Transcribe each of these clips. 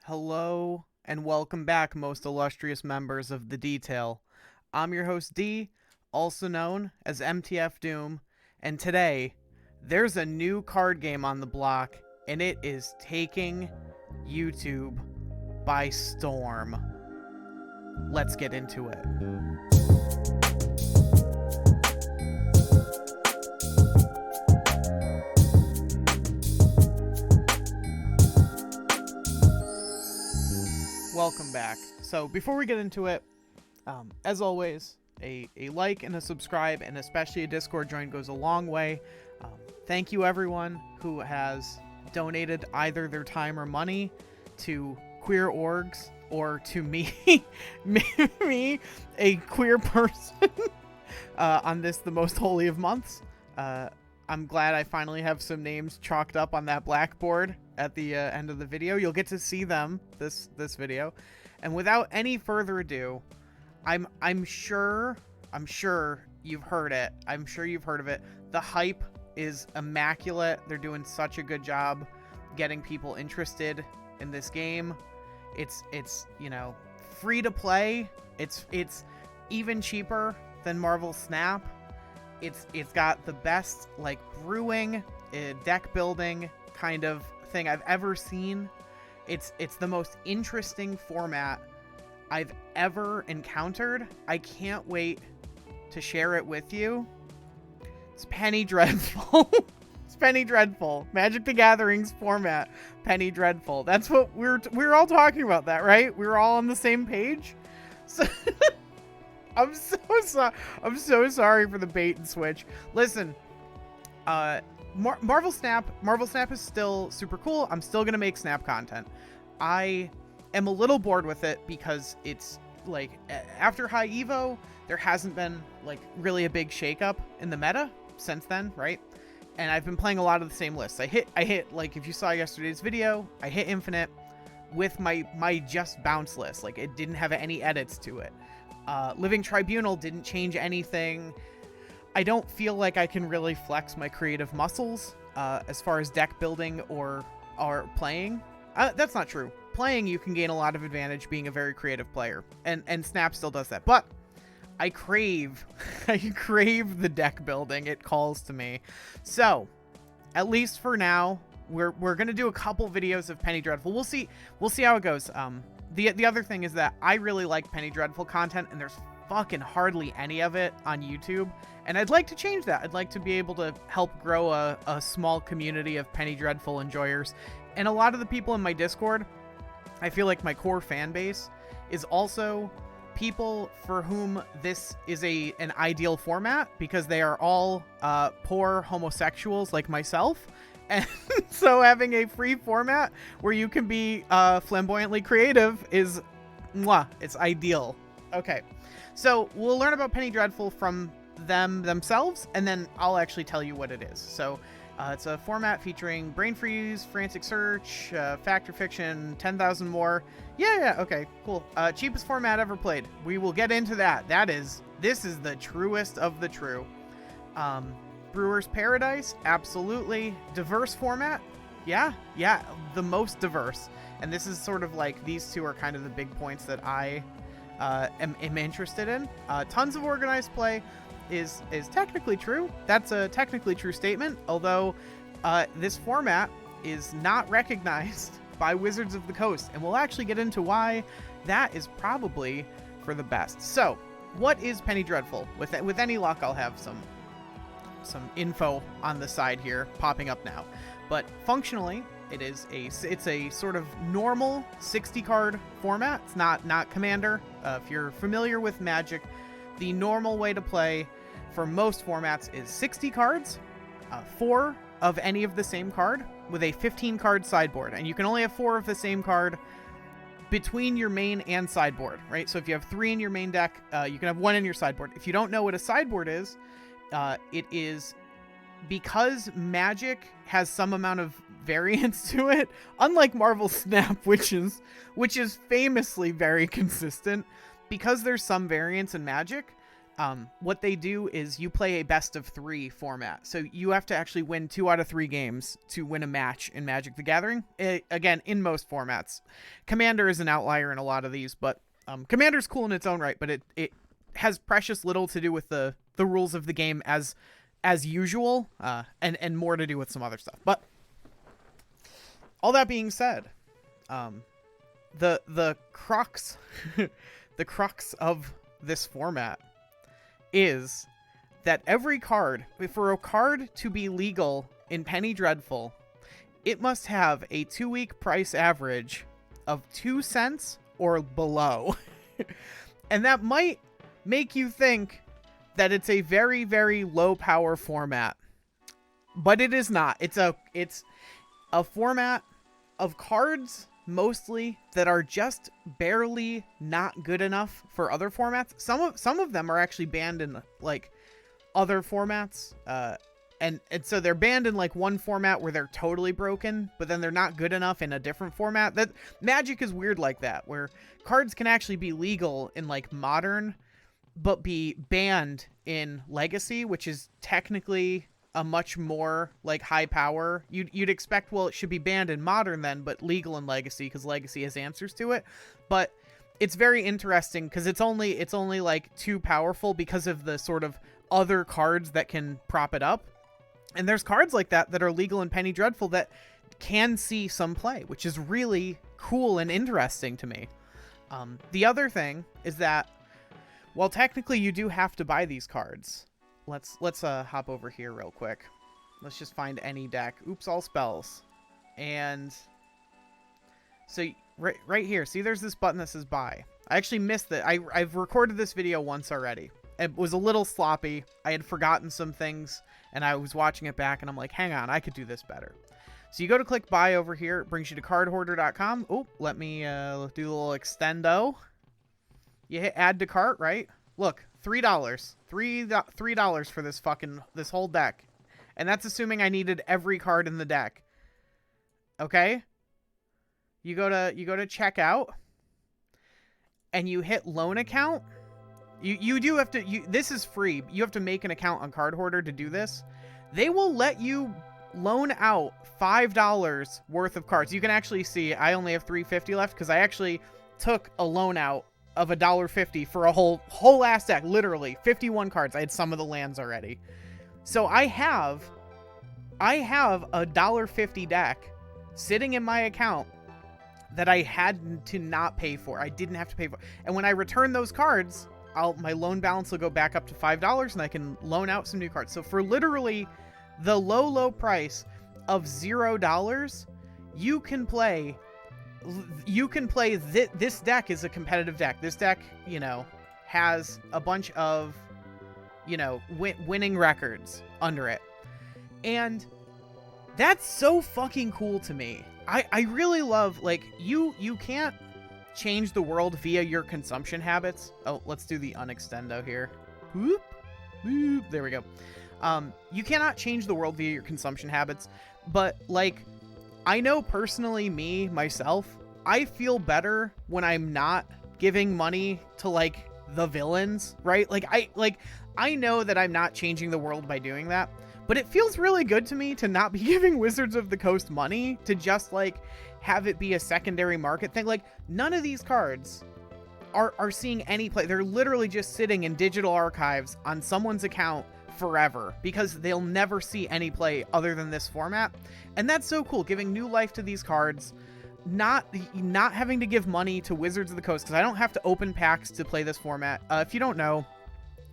Hello and welcome back, most illustrious members of the Detail. I'm your host D, also known as MTF Doom, and today there's a new card game on the block, and it is taking YouTube by storm. Let's get into it. Welcome back. So before we get into it, as always, a like and a subscribe and especially a Discord join goes a long way. Thank you everyone who has donated either their time or money to queer orgs or to me, me, a queer person, on this, the most holy of months. I'm glad I finally have some names chalked up on that blackboard at the end of the video. You'll get to see them this video. And without any further ado, I'm sure you've heard it. I'm sure you've heard of it. The hype is immaculate. They're doing such a good job getting people interested in this game. It's you know, free to play. It's even cheaper than Marvel Snap. It's got the best, like, brewing, deck building kind of thing I've ever seen. It's the most interesting format I've ever encountered. I can't wait to share it with you. It's Penny Dreadful. It's Penny Dreadful. Magic the Gathering's format, Penny Dreadful. That's what we're all talking about, that, right? We're all on the same page. So I'm so sorry for the bait and switch. Listen, Marvel Snap is still super cool. I'm still gonna make Snap content. I am a little bored with it because it's like, after High Evo, there hasn't been like really a big shakeup in the meta since then, right? And I've been playing a lot of the same lists. I hit like, if you saw yesterday's video, I hit Infinite with my just bounce list. Like, it didn't have any edits to it. Living Tribunal didn't change anything. I don't feel like I can really flex my creative muscles as far as deck building or playing. That's not true. Playing, you can gain a lot of advantage being a very creative player, and Snap still does that. But I crave the deck building. It calls to me. So, at least for now, we're gonna do a couple videos of Penny Dreadful. We'll see how it goes. The other thing is that I really like Penny Dreadful content, and there's fucking hardly any of it on YouTube. And I'd like to change that. I'd like to be able to help grow a small community of Penny Dreadful enjoyers. And a lot of the people in my Discord, I feel like my core fan base is also people for whom this is an ideal format, because they are all poor homosexuals like myself. And so having a free format where you can be flamboyantly creative is, it's ideal. Okay, so we'll learn about Penny Dreadful from themselves, and then I'll actually tell you what it is. So it's a format featuring Brain Freeze, Frantic Search, Fact or Fiction, 10,000 more. Yeah, okay, cool. Cheapest format ever played. We will get into that. This is the truest of the true. Brewer's Paradise, absolutely. Diverse format, yeah, the most diverse. And this is sort of like, these two are kind of the big points that I am interested in. Tons of organized play is technically true. That's a technically true statement, although this format is not recognized by Wizards of the Coast, and we'll actually get into why that is probably for the best. So, what is Penny Dreadful? With any luck, I'll have some info on the side here popping up now. But functionally, it's a sort of normal 60 card format. It's not Commander. If you're familiar with Magic, the normal way to play for most formats is 60 cards, 4 of any of the same card, with a 15 card sideboard. And you can only have 4 of the same card between your main and sideboard, right? So if you have 3 in your main deck, you can have 1 in your sideboard. If you don't know what a sideboard is, it is, because Magic has some amount of variance to it, unlike Marvel Snap, which is famously very consistent. Because there's some variance in Magic, What they do is you play a best of 3 format. So you have to actually win 2 out of 3 games to win a match in Magic the Gathering. Again, in most formats. Commander is an outlier in a lot of these, but Commander's cool in its own right, but it has precious little to do with the rules of the game as usual, and more to do with some other stuff. But all that being said, the crux the crux of this format is that every card, for a card to be legal in Penny Dreadful, it must have a 2-week price average of 2 cents or below. And that might make you think that it's a very, very low power format, but it is not. It's a format of cards mostly that are just barely not good enough for other formats. Some of them are actually banned in like other formats, and so they're banned in like one format where they're totally broken, but then they're not good enough in a different format. That Magic is weird like that, where cards can actually be legal in like Modern but be banned in Legacy, which is technically a much more like high power. You'd expect, well, it should be banned in Modern then, but legal in Legacy because Legacy has answers to it. But it's very interesting because it's only like too powerful because of the sort of other cards that can prop it up. And there's cards like that are legal in Penny Dreadful that can see some play, which is really cool and interesting to me. The other thing is that while technically you do have to buy these cards, let's hop over here real quick. Let's just find any deck. Oops, all spells. And so right here, see there's this button that says buy. I actually missed it. I've recorded this video once already. It was a little sloppy. I had forgotten some things and I was watching it back and I'm like, hang on, I could do this better. So you go to click buy over here. It brings you to cardhoarder.com. Oh, let me do a little extendo. You hit add to cart, right? Look, $3. $3 for this whole deck. And that's assuming I needed every card in the deck. Okay? You go to checkout and you hit loan account. You do have to this is free. You have to make an account on Card Hoarder to do this. They will let you loan out $5 worth of cards. You can actually see I only have $3.50 left because I actually took a loan out of $1.50 for a whole ass deck. Literally 51 cards. I had some of the lands already. So I have a $1.50 deck sitting in my account that I had to not pay for. I didn't have to pay for. And when I return those cards, my loan balance will go back up to $5 and I can loan out some new cards. So for literally the low price of $0, you can play this deck is a competitive deck. This deck, has a bunch of, winning records under it. And that's so fucking cool to me. I really love, you can't change the world via your consumption habits. Oh, let's do the unextendo here. Whoop, whoop, there we go. You cannot change the world via your consumption habits, but I know personally myself, I feel better when I'm not giving money to the villains, right? I know that I'm not changing the world by doing that, but it feels really good to me to not be giving Wizards of the Coast money, to just have it be a secondary market thing. None of these cards are seeing any play. They're literally just sitting in digital archives on someone's account forever because they'll never see any play other than this format. And that's so cool, giving new life to these cards, not having to give money to Wizards of the Coast, because I don't have to open packs to play this format. If you don't know,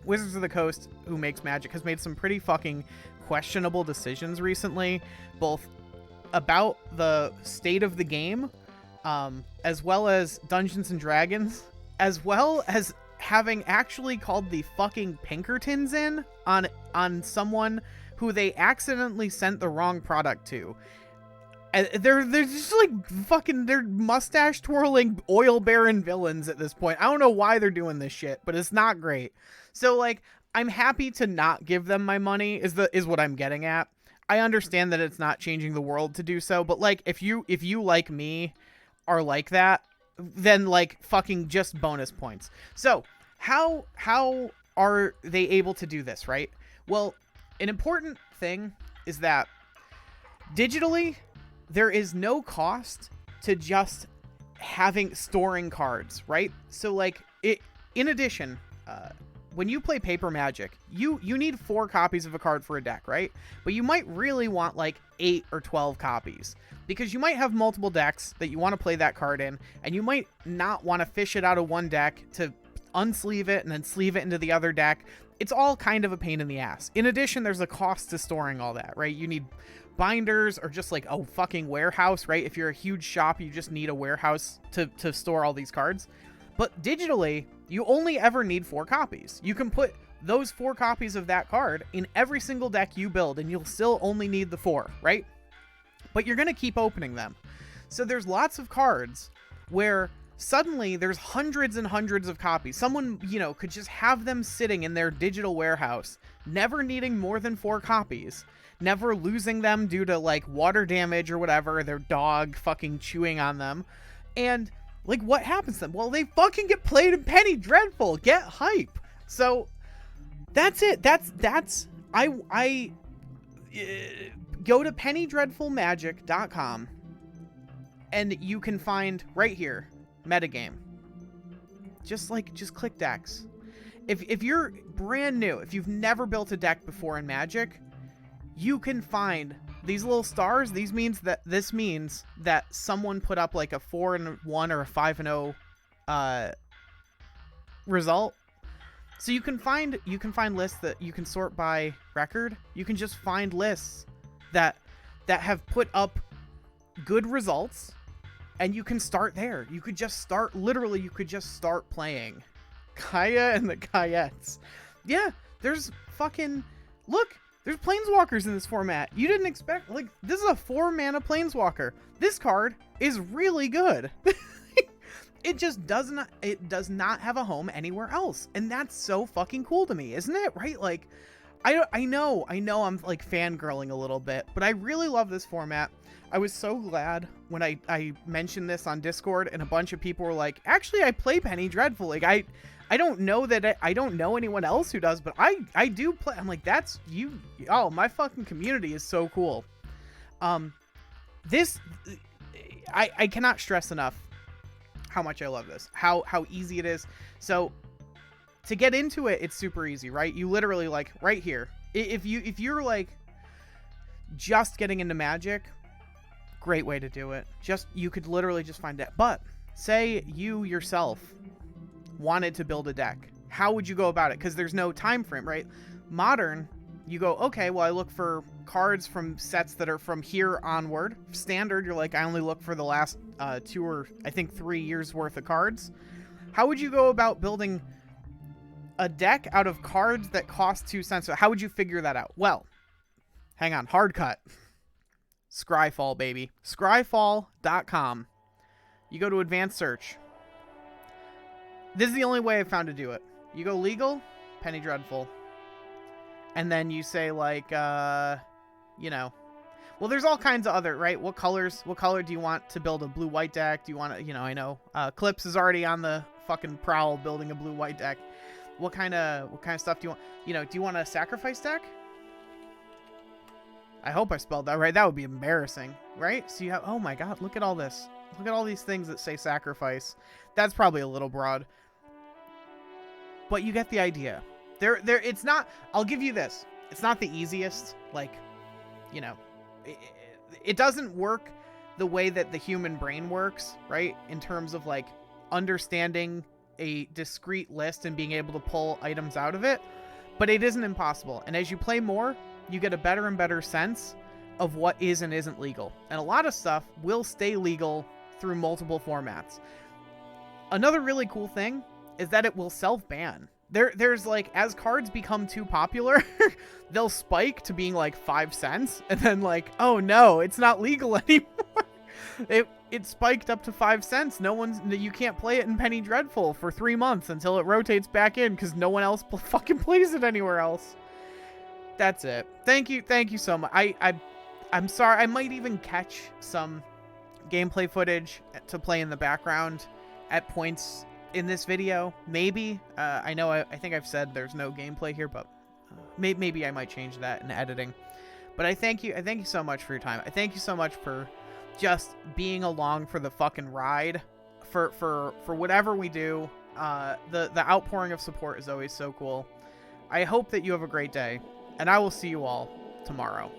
Wizards of the Coast, who makes Magic, has made some pretty fucking questionable decisions recently, both about the state of the game, as well as Dungeons and Dragons, as well as having actually called the fucking Pinkertons in on someone who they accidentally sent the wrong product to. And they're just fucking, they're mustache twirling oil baron villains at this point. I don't know why they're doing this shit, but it's not great. So I'm happy to not give them my money is what I'm getting at. I understand that it's not changing the world to do so, but if you like me are like that, then fucking just bonus points. So how are they able to do this, right? Well, an important thing is that digitally, there is no cost to just storing cards, right? So like in addition, when you play Paper Magic, you need 4 copies of a card for a deck, right? But you might really want like 8 or 12 copies because you might have multiple decks that you want to play that card in, and you might not want to fish it out of one deck to unsleeve it and then sleeve it into the other deck. It's all kind of a pain in the ass. In addition, there's a cost to storing all that, right? You need binders or just like a fucking warehouse, right? If you're a huge shop, you just need a warehouse to store all these cards. But digitally, you only ever need 4 copies. You can put those 4 copies of that card in every single deck you build, and you'll still only need the 4, right? But you're going to keep opening them. So there's lots of cards where suddenly there's hundreds and hundreds of copies. Someone, you know, could just have them sitting in their digital warehouse, never needing more than 4 copies, never losing them due to like water damage or whatever, their dog fucking chewing on them. And like, what happens to them? Well, they fucking get played in Penny Dreadful. Get hype. So that's it. I go to pennydreadfulmagic.com and you can find right here, metagame. Just click decks. If you're brand new, if you've never built a deck before in Magic, you can find these little stars. This means that someone put up like a 4-1 or a 5-0 result. So you can find lists that you can sort by record. You can just find lists that have put up good results, and you can start there. You could just start playing Kaya and the Kayettes. Yeah, there's Planeswalkers in this format. You didn't expect, like, this is a 4-mana Planeswalker. This card is really good. It does not have a home anywhere else. And that's so fucking cool to me, isn't it? Right? Like, I know I'm like fangirling a little bit, but I really love this format. I was so glad when I mentioned this on Discord and a bunch of people were like, actually, I play Penny Dreadful. Like, I don't know that I don't know anyone else who does, but I do play. I'm like, that's you. Oh, my fucking community is so cool. This, I cannot stress enough how much I love this, how easy it is. So to get into it, it's super easy, right? You literally, like, right here, if you're like just getting into Magic, great way to do it. You could literally just find it. But say you yourself wanted to build a deck, how would you go about it? Because there's no time frame, right? Modern, you go, okay, well, I look for cards from sets that are from here onward. Standard, you're like, I only look for the last 2 or I think 3 years worth of cards. How would you go about building a deck out of cards that cost 2 cents? So how would you figure that out? Well, hang on, hard cut. Scryfall, baby. Scryfall.com. You go to advanced search. This is the only way I've found to do it. You go legal, Penny Dreadful. And then you say, like, you know, well, there's all kinds of other, right? What color do you want to build a blue-white deck? Do you want to, you know, I know Clips is already on the fucking prowl building a blue-white deck. What kind of stuff do you want? You know, do you want a sacrifice deck? I hope I spelled that right. That would be embarrassing, right? So you have, oh my God, look at all this. Look at all these things that say sacrifice. That's probably a little broad, but you get the idea. It's not, I'll give you this. It's not the easiest, like, you know, it doesn't work the way that the human brain works, right? In terms of like understanding a discrete list and being able to pull items out of it, but it isn't impossible. And as you play more, you get a better and better sense of what is and isn't legal. And a lot of stuff will stay legal through multiple formats. Another really cool thing is that it will self-ban. There's like, as cards become too popular, they'll spike to being like 5 cents, and then like, oh no, it's not legal anymore. It spiked up to 5 cents. You can't play it in Penny Dreadful for 3 months until it rotates back in because no one else fucking plays it anywhere else. That's it. Thank you so much. I'm sorry. I might even catch some gameplay footage to play in the background at points in this video. Maybe I know I think I've said there's no gameplay here, but maybe I might change that in editing. But I thank you so much for your time. I thank you so much for just being along for the fucking ride, for whatever we do. The outpouring of support is always so cool. I hope that you have a great day, and I will see you all tomorrow.